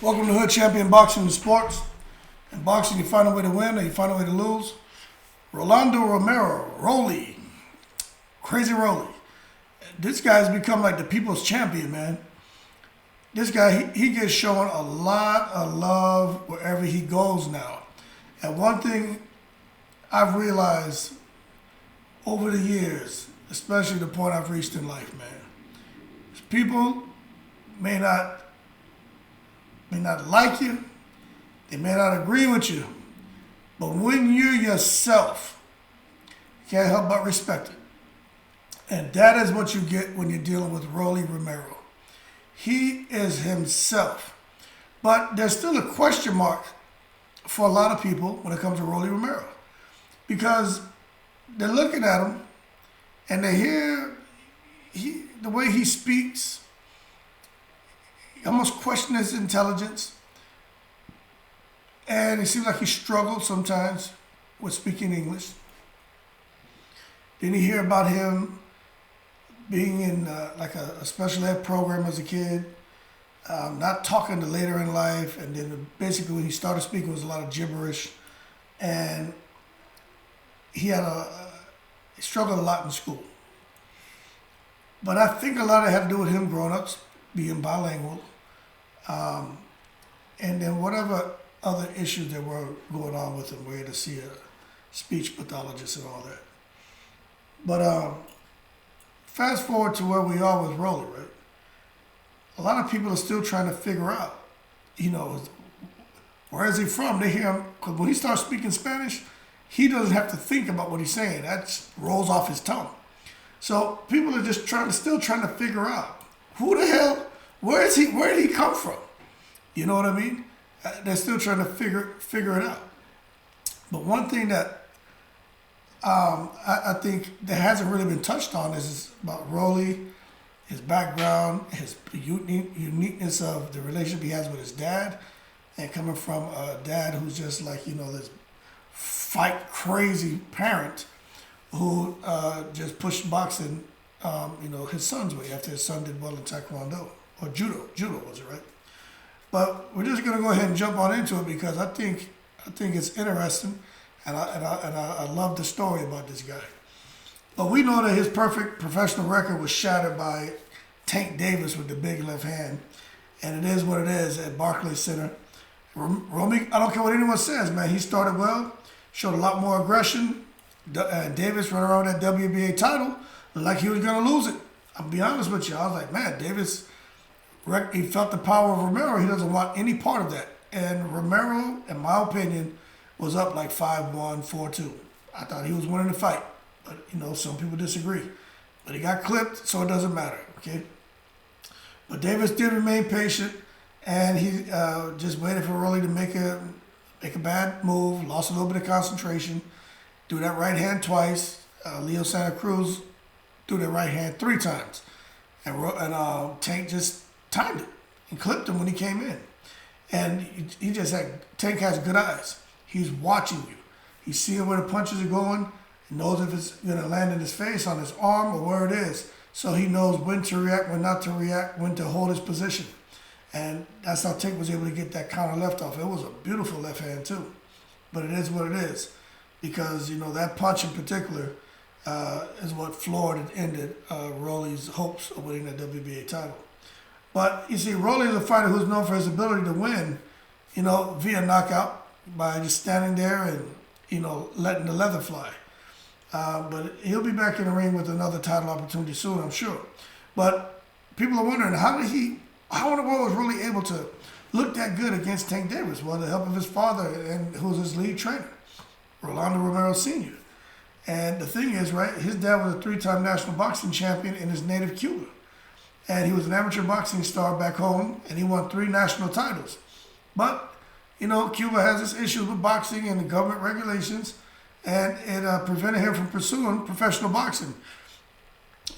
Welcome to Hood Champion Boxing and Sports. In boxing, you find a way to win or you find a way to lose. Rolando Romero, Rolly, Crazy Rolly. This guy's become like the people's champion, man. This guy, he gets shown a lot of love wherever he goes now. And one thing I've realized over the years, especially the point I've reached in life, man, is people may not like you, they may not agree with you, but when you're yourself, you can't help but respect it. And that is what you get when you're dealing with Rolly Romero. He is himself. But there's still a question mark for a lot of people when it comes to Rolly Romero. Because they're looking at him and they hear the way he speaks, you almost question his intelligence. And it seems like he struggles sometimes with speaking English. Then you hear about him being in like a special ed program as a kid, not talking to later in life, and then basically when he started speaking it was a lot of gibberish, and he struggled a lot in school. But I think a lot of it had to do with him growing up being bilingual, and then whatever other issues that were going on with him, we had to see a speech pathologist and all that. But fast forward to where we are with Rolly, right? A lot of people are still trying to figure out, where is he from? They hear him, because when he starts speaking Spanish, he doesn't have to think about what he's saying. That just rolls off his tongue. So people are just still trying to figure out, who the hell, where did he come from? You know what I mean? They're still trying to figure it out. But one thing that I think that hasn't really been touched on is about Rolly, his background, his uniqueness of the relationship he has with his dad, and coming from a dad who's just like, this fight crazy parent who just pushed boxing, his son's way after his son did well in Taekwondo, or judo was it, right? But we're just gonna go ahead and jump on into it because I think it's interesting, and I love the story about this guy. But we know that his perfect professional record was shattered by Tank Davis with the big left hand, and it is what it is at Barclays Center. Romy, I don't care what anyone says, man. He started well, showed a lot more aggression. Davis ran around that WBA title, looked like he was gonna lose it. I'll be honest with you. I was like, man, Davis. He felt the power of Romero. He doesn't want any part of that. And Romero, in my opinion, was up like 5-1, 4-2. I thought he was winning the fight. But, some people disagree. But he got clipped, so it doesn't matter, okay? But Davis did remain patient, and he just waited for Rolly to make a bad move, lost a little bit of concentration, threw that right hand twice. Leo Santa Cruz threw that right hand 3 times. And Tank just timed it and clipped him when he came in. And Tank has good eyes. He's watching you. He's seeing where the punches are going. He knows if it's going to land in his face, on his arm, or where it is. So he knows when to react, when not to react, when to hold his position. And that's how Tank was able to get that counter left off. It was a beautiful left hand too. But it is what it is. Because, that punch in particular is what floored and ended Rolly's hopes of winning that WBA title. But you see, Rolly is a fighter who's known for his ability to win, via knockout by just standing there and, letting the leather fly. But he'll be back in the ring with another title opportunity soon, I'm sure. But people are wondering, how in the world was Rolly able to look that good against Tank Davis? Well, the help of his father, and who's his lead trainer, Rolando Romero Sr. And the thing is, right, his dad was a 3-time national boxing champion in his native Cuba. And he was an amateur boxing star back home, and he won 3 national titles. But, Cuba has its issues with boxing and the government regulations, and it prevented him from pursuing professional boxing.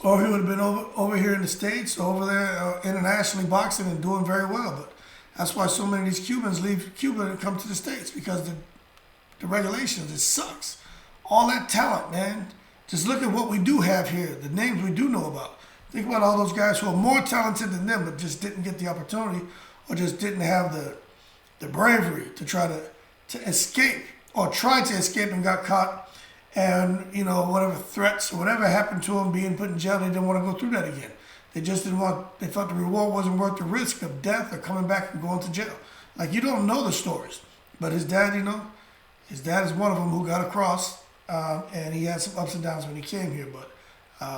Or he would have been over here in the States, over there internationally boxing and doing very well. But that's why so many of these Cubans leave Cuba and come to the States, because the regulations, it sucks. All that talent, man. Just look at what we do have here, the names we do know about. Think about all those guys who are more talented than them but just didn't get the opportunity, or just didn't have the bravery to try to escape or tried to escape and got caught. And, you know, whatever threats or whatever happened to them being put in jail, they didn't want to go through that again. They just didn't want, they felt the reward wasn't worth the risk of death or coming back and going to jail. Like, you don't know the stories. But his dad, you know, his dad is one of them who got across, and he had some ups and downs when he came here. But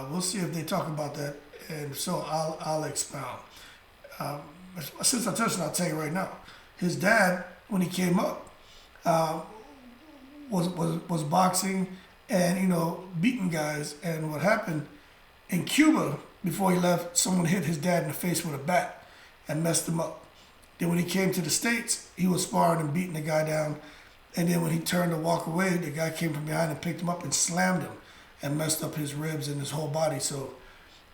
we'll see if they talk about that, and so I'll expound. Since I touched it, I'll tell you right now. His dad, when he came up, was boxing and, you know, beating guys. And what happened in Cuba, before he left, someone hit his dad in the face with a bat and messed him up. Then when he came to the States, he was sparring and beating the guy down. And then when he turned to walk away, the guy came from behind and picked him up and slammed him and messed up his ribs and his whole body. So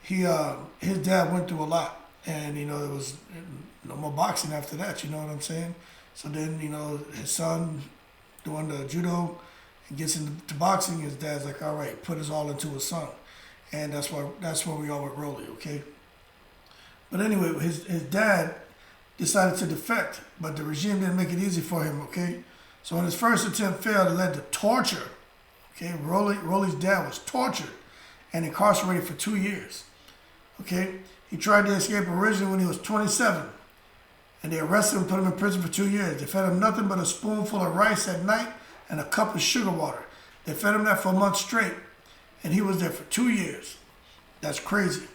his dad went through a lot. And, you know, there was no more boxing after that, you know what I'm saying? So then, you know, his son doing the judo and gets into boxing. His dad's like, all right, put his all into his son. And that's where we are with Rolly, okay? But anyway, his dad decided to defect, but the regime didn't make it easy for him, okay? So when his first attempt failed, it led to torture, okay? Rolly's dad was tortured and incarcerated for 2 years, okay? He tried to escape originally when he was 27, and they arrested him and put him in prison for 2 years. They fed him nothing but a spoonful of rice at night and a cup of sugar water. They fed him that for a month straight, and he was there for 2 years. That's crazy.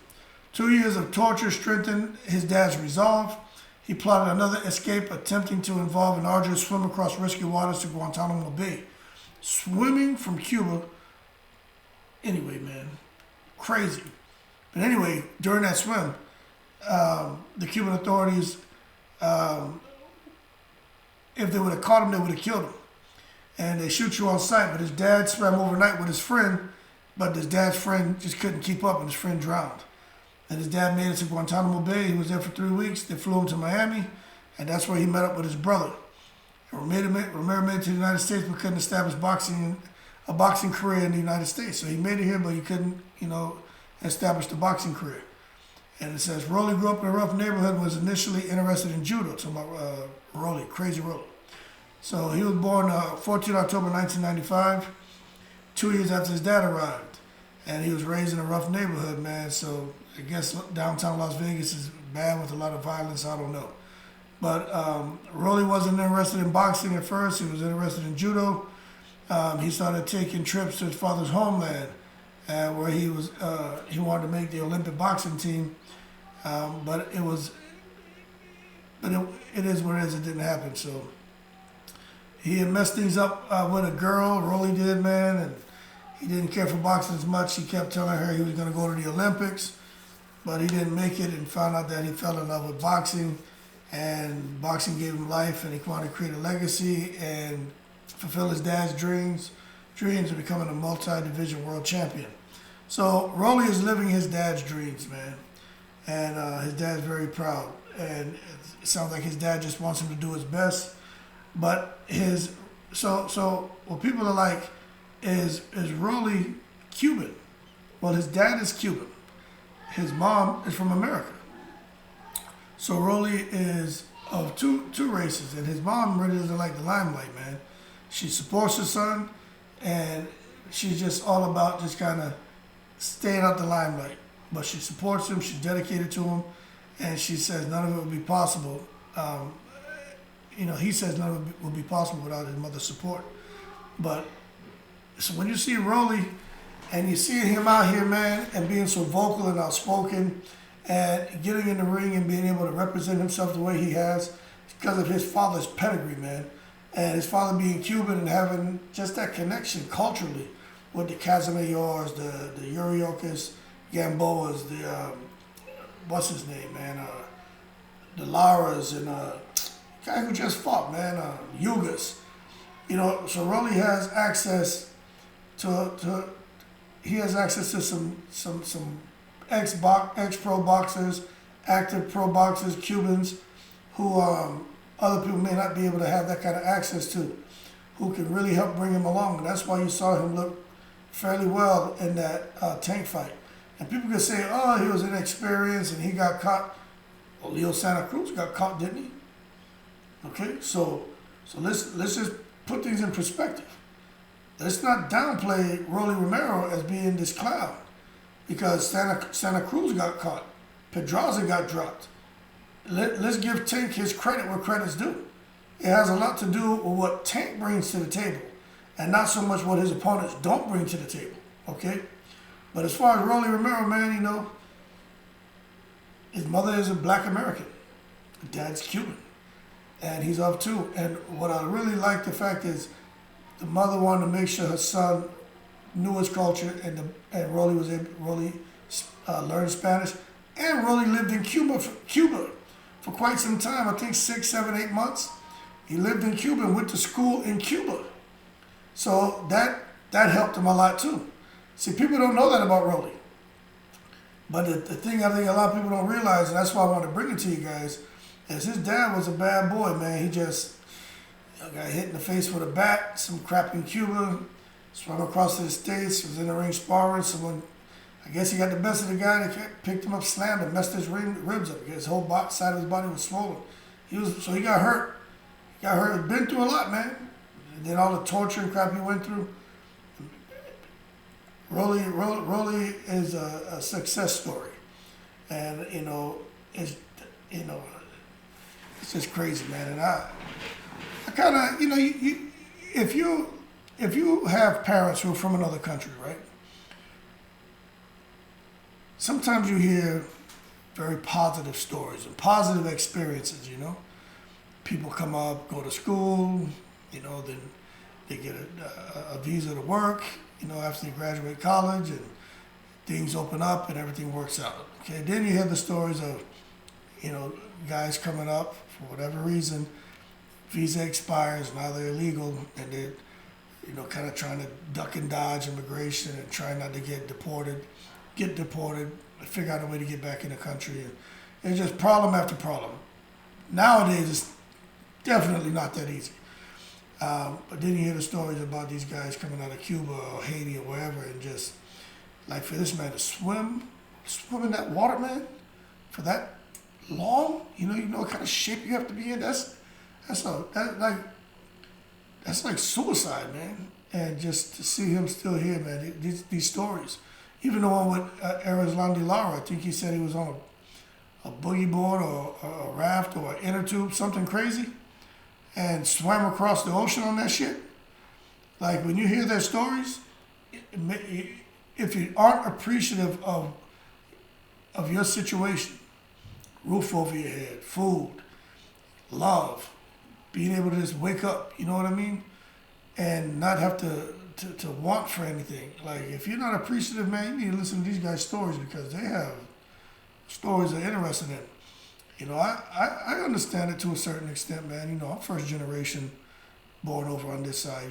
2 years of torture strengthened his dad's resolve. He plotted another escape, attempting to involve an arduous swim across risky waters to Guantanamo Bay. Swimming from Cuba. Anyway, man, crazy. But anyway, during that swim, the Cuban authorities, if they would have caught him, they would have killed him. And they shoot you on sight. But his dad swam overnight with his friend, but his dad's friend just couldn't keep up, and his friend drowned. And his dad made it to Guantanamo Bay. He was there for 3 weeks. They flew him to Miami, and that's where he met up with his brother. Romero made it to the United States, but couldn't establish a boxing career in the United States. So he made it here, but he couldn't, you know, establish the boxing career. And it says, Rolly grew up in a rough neighborhood and was initially interested in judo. Talking about Rolly, crazy Rolly. So he was born 14 October 1995, 2 years after his dad arrived. And he was raised in a rough neighborhood, man. So I guess downtown Las Vegas is bad with a lot of violence. I don't know. But Rolly wasn't interested in boxing at first. He was interested in judo. He started taking trips to his father's homeland, where he wanted to make the Olympic boxing team. But it is what it is. It didn't happen. So he had messed things up with a girl. Rolly did, man, and he didn't care for boxing as much. He kept telling her he was going to go to the Olympics, but he didn't make it, and found out that he fell in love with boxing, and boxing gave him life, and he wanted to create a legacy and fulfill his dad's dreams of becoming a multi-division world champion. So Rolly is living his dad's dreams, man, and his dad's very proud, and it sounds like his dad just wants him to do his best. But so what people are like, is Rolly Cuban? Well, his dad is Cuban. His mom is from America. So Rolly is of two races, and his mom really doesn't like the limelight, man. She supports her son, and she's just all about just kind of staying out the limelight. But she supports him, she's dedicated to him, and she says none of it would be possible. He says none of it would be possible without his mother's support. But so when you see Rolly and you see him out here, man, and being so vocal and outspoken and getting in the ring and being able to represent himself the way he has, it's because of his father's pedigree, man. And his father being Cuban and having just that connection culturally with the Casamayors, the Uriocas, Gamboas, what's his name, man? The Laras, and guy who just fought, man, Yugas. You know, so Rolly has access to some ex-pro boxers, active pro boxers, Cubans, who other people may not be able to have that kind of access to, who can really help bring him along. And that's why you saw him look fairly well in that tank fight. And people can say, oh, he was inexperienced and he got caught. Well, Leo Santa Cruz got caught, didn't he? Okay, so let's just put things in perspective. Let's not downplay Rolly Romero as being this clown, because Santa Cruz got caught, Pedraza got dropped. Let's give Tank his credit where credit's due. It has a lot to do with what Tank brings to the table, and not so much what his opponents don't bring to the table. Okay, but as far as Rolly Romero, man, you know, his mother is a black American, dad's Cuban, and he's of too. And what I really like the fact is, the mother wanted to make sure her son knew his culture, and Rolly learned Spanish, and Rolly lived in Cuba for quite some time. I think 6, 7, 8 months. He lived in Cuba and went to school in Cuba, so that helped him a lot too. See, people don't know that about Rolly, but the thing I think a lot of people don't realize, and that's why I want to bring it to you guys, is his dad was a bad boy, man. He just got hit in the face with a bat, some crap in Cuba, swam across to the States, was in the ring sparring. Someone, I guess he got the best of the guy, that picked him up, slammed him, messed his ribs up. His whole side of his body was swollen. So he got hurt. He got hurt. Been through a lot, man. And then all the torture and crap he went through. Rolly is a success story, and it's just crazy, man. And I kind of, if you have parents who are from another country, right? Sometimes you hear very positive stories and positive experiences. People come up, go to school, then they get a visa to work. After they graduate college, and things open up and everything works out. Okay, then you hear the stories of, guys coming up for whatever reason, visa expires, now they're illegal, and they're, kind of trying to duck and dodge immigration and trying not to get deported, figure out a way to get back in the country, and it's just problem after problem. Nowadays, it's definitely not that easy. But then you hear the stories about these guys coming out of Cuba or Haiti or wherever, and just like for this man to swim in that water, man, for that long, what kind of shape you have to be in. That's like suicide, man. And just to see him still here, man, these stories. Even the one with Rolando Lara, I think he said he was on a boogie board or a raft or an inner tube, something crazy, and swam across the ocean on that shit. Like, when you hear their stories, if you aren't appreciative of your situation, roof over your head, food, love, being able to just wake up, you know what I mean? And not have to want for anything. Like, if you're not appreciative, man, you need to listen to these guys' stories, because they have stories that are interesting in. I understand it to a certain extent, man. I'm first generation born over on this side,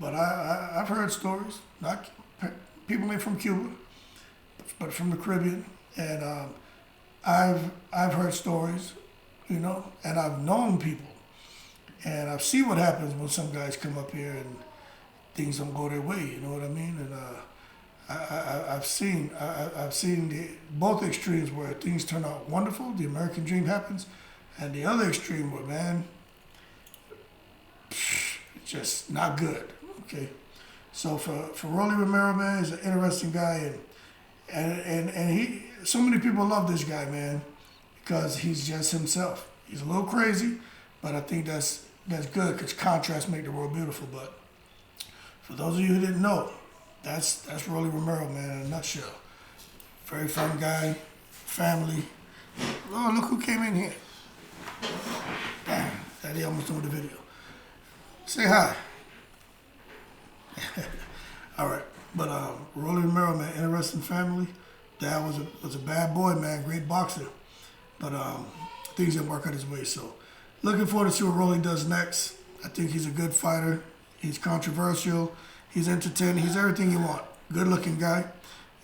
But I've heard stories, not people ain't from Cuba, but from the Caribbean. And I've heard stories, and I've known people. And I've seen what happens when some guys come up here and things don't go their way, you know what I mean? And I've seen both extremes where things turn out wonderful, the American dream happens, and the other extreme where, man, it's just not good. Okay, so for Rolly Romero, man, he's an interesting guy, and he, so many people love this guy, man, because he's just himself. He's a little crazy, but I think that's good, because contrasts make the world beautiful. But for those of you who didn't know, that's Rolly Romero, man, in a nutshell. Very fun guy, family. Oh, look who came in here. Damn, Daddy almost doing the video. Say hi. All right, but Rolly Romero, man, interesting family. Dad was a bad boy, man, great boxer, but things didn't work out his way. So, looking forward to see what Rolly does next. I think he's a good fighter. He's controversial. He's entertaining. He's everything you want. Good-looking guy,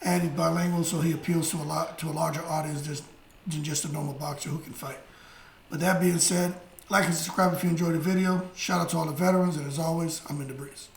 and he's bilingual, so he appeals to a larger audience than just a normal boxer who can fight. But that being said, like and subscribe if you enjoyed the video. Shout out to all the veterans, and as always, I'm in the breeze.